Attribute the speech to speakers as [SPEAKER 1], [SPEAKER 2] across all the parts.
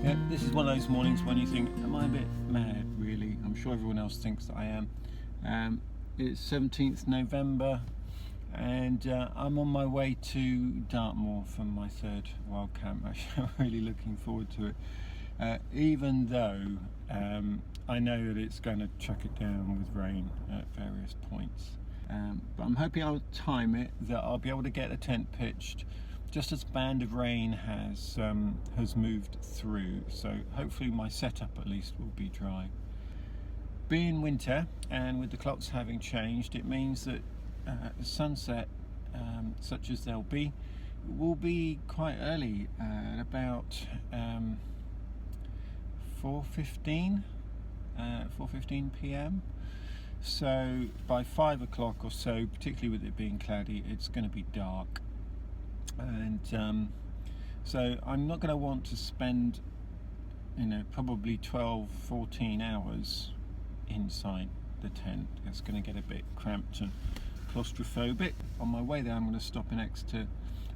[SPEAKER 1] Yeah, this is one of those mornings when you think, am I a bit mad really? I'm sure everyone else thinks that I am. It's 17th November and I'm on my way to Dartmoor for my third wild camp. Actually, I'm really looking forward to it. Even though I know that it's going to chuck it down with rain at various points. But I'm hoping I'll time it, that I'll be able to get the tent pitched just as a band of rain has moved through, so hopefully my setup at least will be dry. Being winter and with the clocks having changed, it means that the sunset, such as they'll be, will be quite early, at about 4:15 p.m. So by 5 o'clock or so, particularly with it being cloudy, it's going to be dark. And so I'm not going to want to spend, probably 12-14 hours inside the tent. It's going to get a bit cramped and claustrophobic. On my way there, I'm going to stop in Exeter.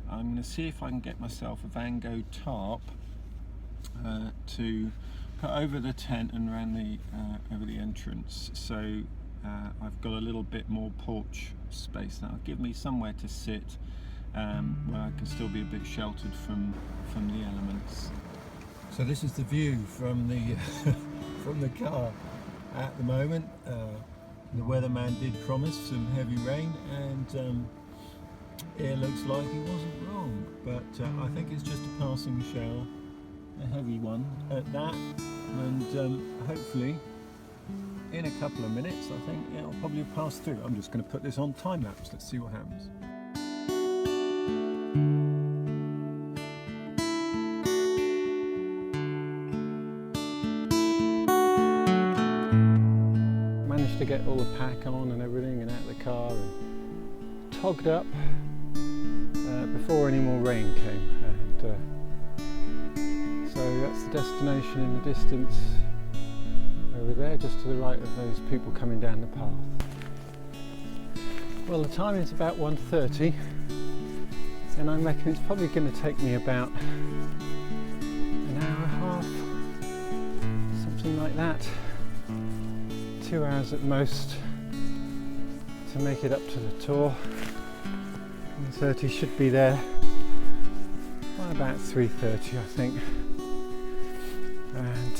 [SPEAKER 1] I'm going to see if I can get myself a Vango tarp to put over the tent and around the over the entrance. So I've got a little bit more porch space now. Give me somewhere to sit. Where I can still be a bit sheltered from the elements. So this is the view from the from the car at the moment. The weatherman did promise some heavy rain, and it looks like he wasn't wrong. But I think it's just a passing shower, a heavy one at that, and hopefully in a couple of minutes I think it'll probably pass through. I'm just going to put this on time lapse. Let's see what happens. Managed to get all the pack on and everything and out of the car and togged up before any more rain came, and so that's the destination in the distance over there, just to the right of those people coming down the path. Well, the time is about 1:30. And I reckon it's probably going to take me about an hour and a half, something like that, 2 hours at most, to make it up to the Tor. 1:30 should be there by about 3:30, I think. And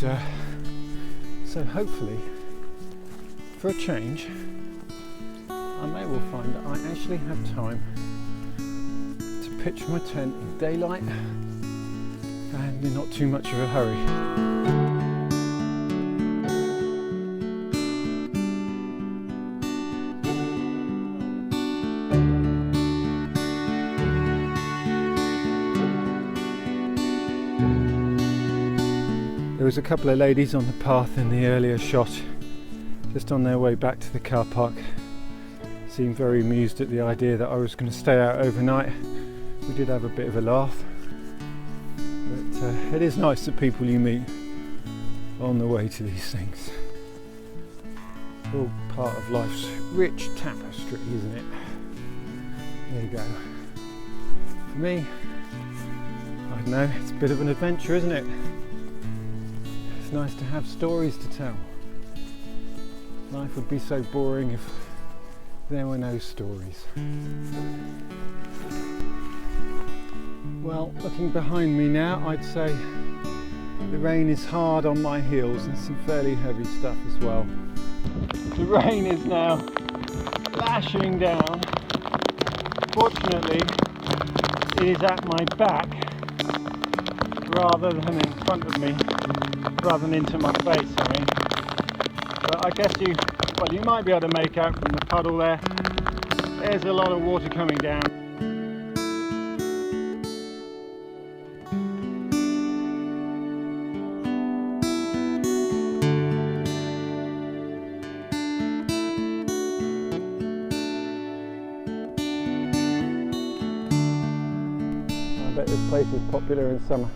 [SPEAKER 1] so hopefully, for a change, I may well find that I actually have time pitch my tent in daylight and in not too much of a hurry. There was a couple of ladies on the path in the earlier shot, just on their way back to the car park. Seemed very amused at the idea that I was going to stay out overnight. We did have a bit of a laugh, but it is nice the people you meet on the way to these things. All part of life's rich tapestry, isn't it? There you go. For me, I don't know, it's a bit of an adventure, isn't it? It's nice to have stories to tell. Life would be so boring if there were no stories. Well, looking behind me now, I'd say the rain is hard on my heels and some fairly heavy stuff as well. The rain is now lashing down. Fortunately, it is at my back rather than in front of me, rather than into my face, I mean. But I guess you might be able to make out from the puddle there. There's a lot of water coming down. I bet this place is popular in summer.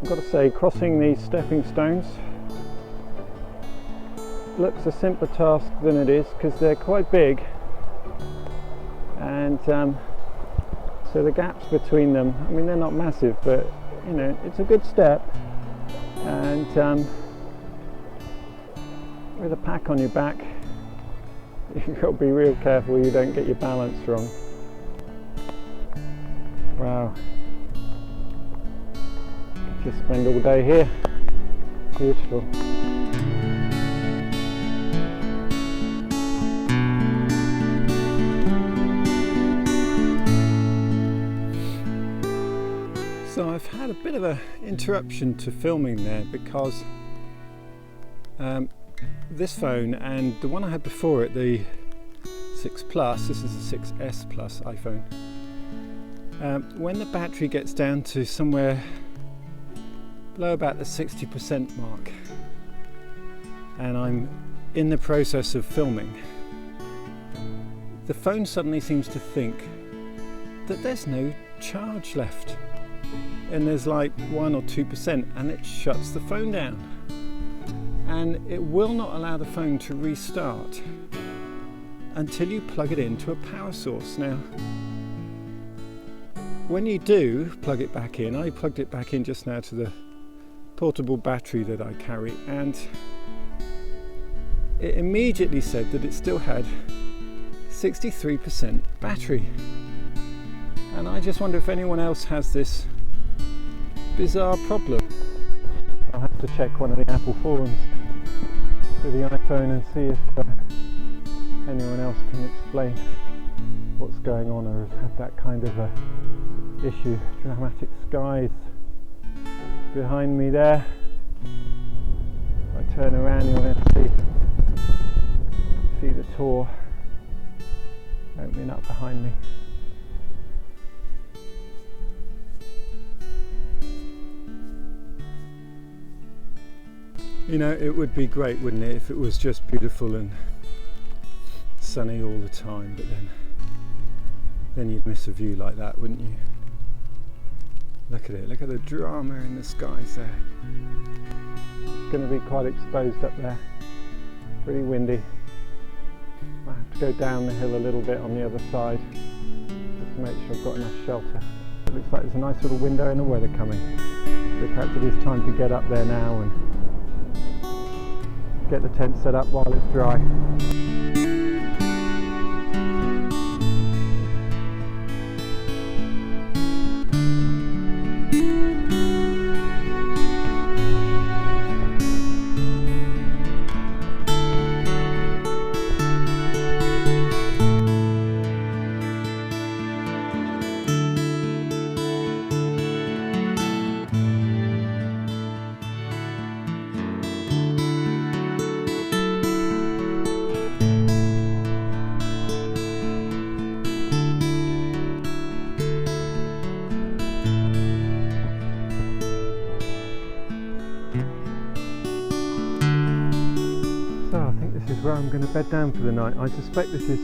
[SPEAKER 1] I've got to say, crossing these stepping stones looks a simpler task than it is, because they're quite big, and so the gaps between them, I mean, they're not massive, but you know, it's a good step. And with a pack on your back, you've got to be real careful you don't get your balance wrong. Wow, could just spend all day here. Beautiful. So I've had a bit of an interruption to filming there, because this phone and the one I had before it, the 6 Plus, this is the 6S Plus iPhone, when the battery gets down to somewhere below about the 60% mark, and I'm in the process of filming, the phone suddenly seems to think that there's no charge left, and there's like 1 or 2%, and it shuts the phone down, and it will not allow the phone to restart until you plug it into a power source. Now, when you do plug it back in, I plugged it back in just now to the portable battery that I carry, and it immediately said that it still had 63% battery. And I just wonder if anyone else has this bizarre problem. I'll have to check one of the Apple forums for the iPhone and see if anyone else can explain what's going on, or has had that kind of a issue. Dramatic skies behind me there. If I turn around, you'll then see the Tor opening up behind me. You know, it would be great, wouldn't it, if it was just beautiful and sunny all the time, but then you'd miss a view like that, wouldn't you? Look at it, look at the drama in the skies there. It's going to be quite exposed up there, pretty windy. I have to go down the hill a little bit on the other side just to make sure I've got enough shelter. It looks like there's a nice little window in the weather coming, so perhaps it is time to get up there now and get the tent set up while it's dry. Where I'm going to bed down for the night. I suspect this is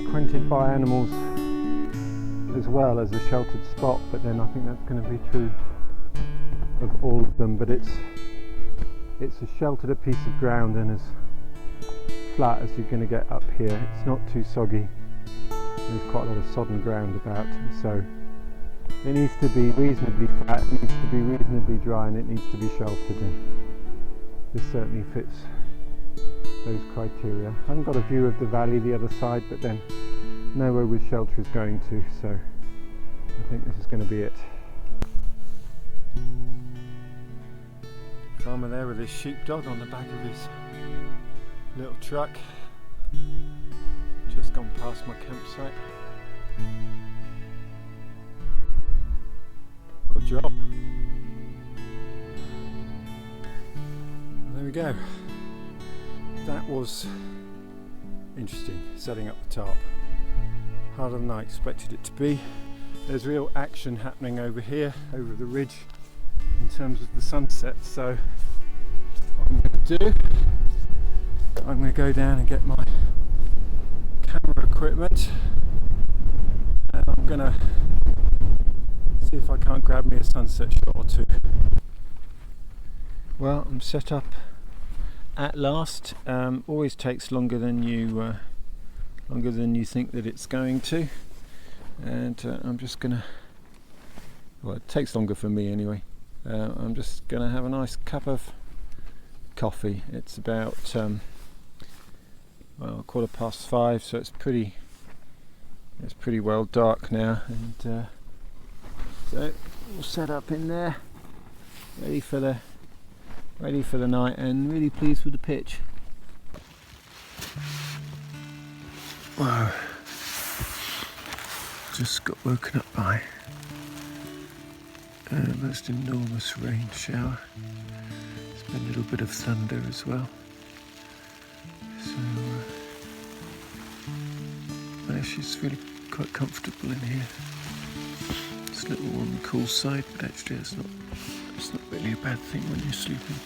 [SPEAKER 1] frequented by animals as well as a sheltered spot, but then I think that's going to be true of all of them. But it's as sheltered a piece of ground and as flat as you're going to get up here. It's not too soggy. There's quite a lot of sodden ground about, so it needs to be reasonably flat, it needs to be reasonably dry, and it needs to be sheltered, and this certainly fits those criteria. I haven't got a view of the valley the other side, but then nowhere with shelter is going to, so I think this is going to be it. Farmer there with his sheepdog on the back of his little truck, just gone past my campsite. What a job. There we go. That was interesting, setting up the tarp. Harder than I expected it to be. There's real action happening over here, over the ridge, in terms of the sunset. So what I'm going to do, I'm going to go down and get my camera equipment, and I'm going to See if I can't grab me a sunset shot or two. Well, I'm set up at last. Always takes longer than you think that it's going to, and I'm just gonna. Well, it takes longer for me anyway. I'm just gonna have a nice cup of coffee. It's about 5:15, so it's pretty well dark now, and so we'll set up in there, ready for the night, and really pleased with the pitch. Wow, just got woken up by a most enormous rain shower. There's been a little bit of thunder as well, so she's really quite comfortable in here. It's a little on the cool side, but actually it's not really a bad thing when you're sleeping.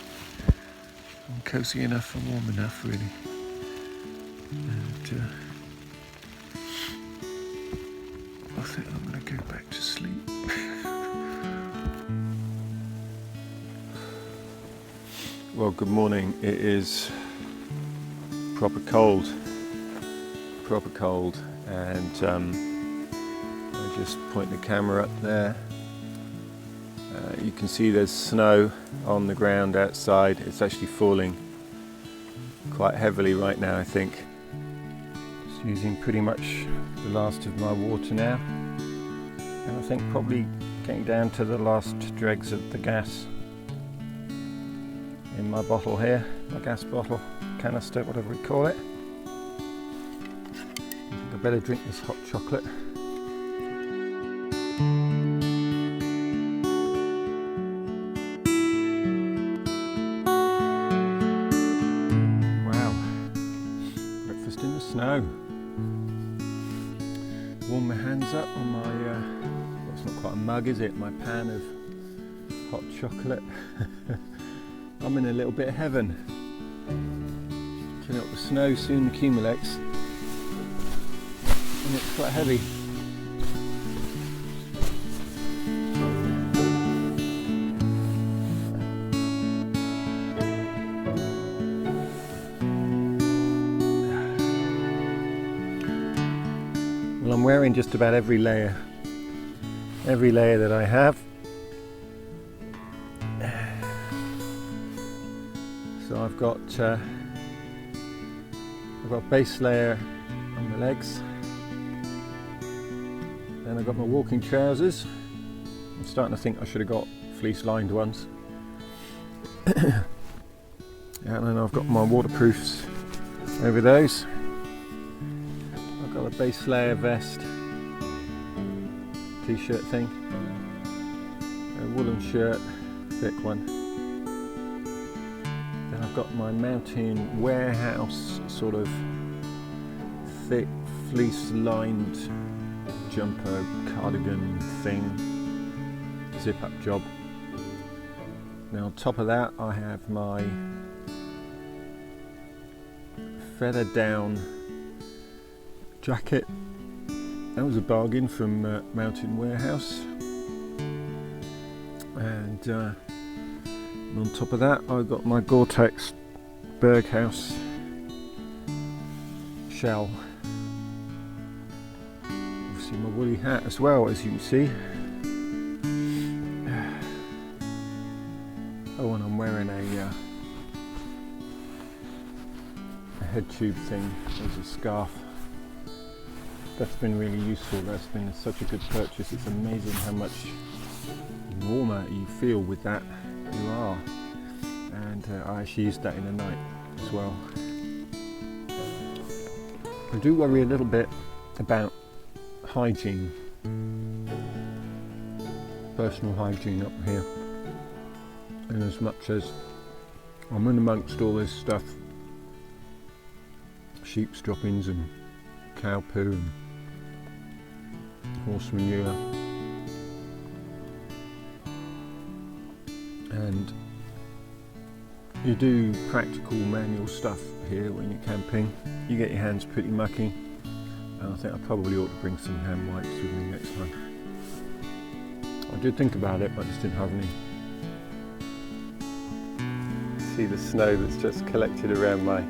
[SPEAKER 1] I'm cosy enough and warm enough, really. And I think I'm going to go back to sleep. Well, good morning. It is proper cold, and I just point the camera up there. You can see there's snow on the ground outside. It's actually falling quite heavily right now, I think. Just using pretty much the last of my water now, and I think probably getting down to the last dregs of the gas in my bottle here, my gas bottle, canister, whatever we call it. I think I better drink this hot chocolate. Wow, breakfast in the snow. Warm my hands up on my, well, it's not quite a mug, is it? My pan of hot chocolate. I'm in a little bit of heaven. You know, the snow soon accumulates, and it's quite heavy. Well, I'm wearing just about every layer that I have. So I've got base layer on my legs, then I've got my walking trousers. I'm starting to think I should have got fleece lined ones. And then I've got my waterproofs over those. I've got a base layer vest, t-shirt thing, a woolen shirt, thick one. Then I've got my mountain warehouse sort of thick fleece lined jumper cardigan thing, zip up job. Now on top of that I have my feather down jacket. That was a bargain from Mountain Warehouse. And on top of that I've got my Gore-Tex Berghaus shell. Obviously my woolly hat as well, as you can see. Oh, and I'm wearing a head tube thing as a scarf. That's been really useful. That's been such a good purchase. It's amazing how much warmer you feel with that. You are. And I actually used that in the night as well. I do worry a little bit about hygiene, personal hygiene up here. And as much as I'm in amongst all this stuff, sheep's droppings and cow poo and horse manure, and you do practical manual stuff here when you're camping, you get your hands pretty mucky, and I think I probably ought to bring some hand wipes with me next time. I did think about it, but I just didn't have any. See the snow that's just collected around my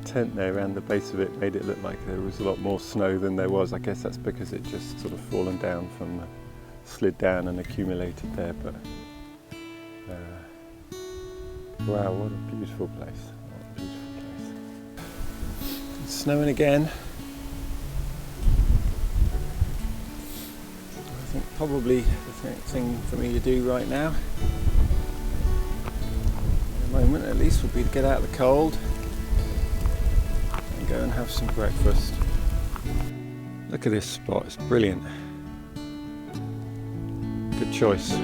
[SPEAKER 1] tent there, around the base of it, made it look like there was a lot more snow than there was. I guess that's because it just sort of fallen down from slid down and accumulated there. But wow, what a beautiful place! What a beautiful place. It's snowing again. I think probably the thing for me to do right now, at the moment at least, would be to get out of the cold and go and have some breakfast. Look at this spot, it's brilliant. Good choice.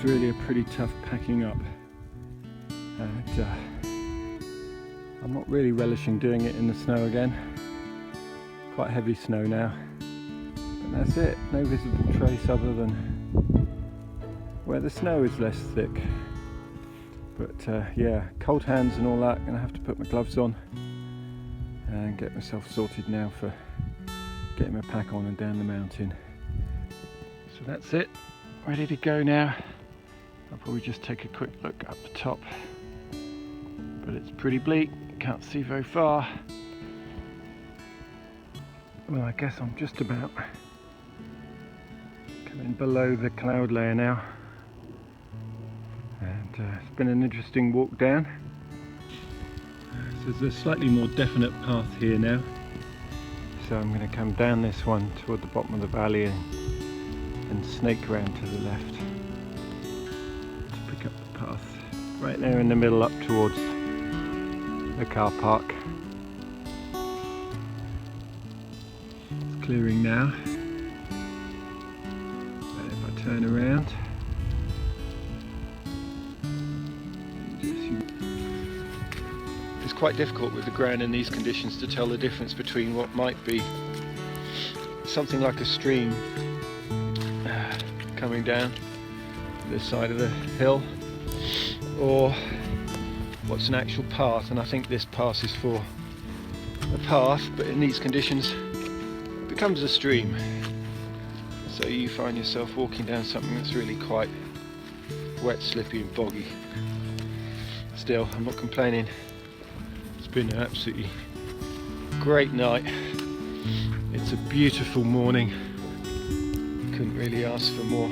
[SPEAKER 1] Really a pretty tough packing up, and I'm not really relishing doing it in the snow again. Quite heavy snow now, but that's it. No visible trace other than where the snow is less thick. But yeah, cold hands and all that. Gonna have to put my gloves on and get myself sorted now for getting my pack on and down the mountain. So that's it, ready to go now. I'll probably just take a quick look up the top, but it's pretty bleak, can't see very far. Well, I guess I'm just about coming below the cloud layer now, and it's been an interesting walk down. So there's a slightly more definite path here now, so I'm going to come down this one toward the bottom of the valley and snake around to the left. Up the path right there in the middle up towards the car park. It's clearing now, and if I turn around, it's quite difficult with the ground in these conditions to tell the difference between what might be something like a stream coming down this side of the hill, or what's an actual path. And I think this pass is for a path, but in these conditions it becomes a stream, so you find yourself walking down something that's really quite wet, slippy and boggy. Still, I'm not complaining. It's been an absolutely great night. It's a beautiful morning, couldn't really ask for more.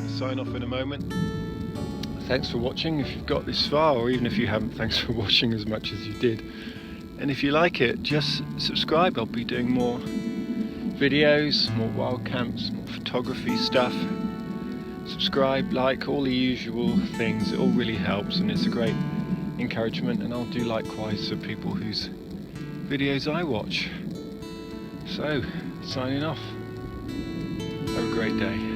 [SPEAKER 1] Sign off in a moment. Thanks for watching if you've got this far, or even if you haven't, thanks for watching as much as you did. And if you like it, just subscribe. I'll be doing more videos, more wild camps, more photography stuff. Subscribe, like, all the usual things. It all really helps, and it's a great encouragement, and I'll do likewise for people whose videos I watch. So, signing off. Have a great day.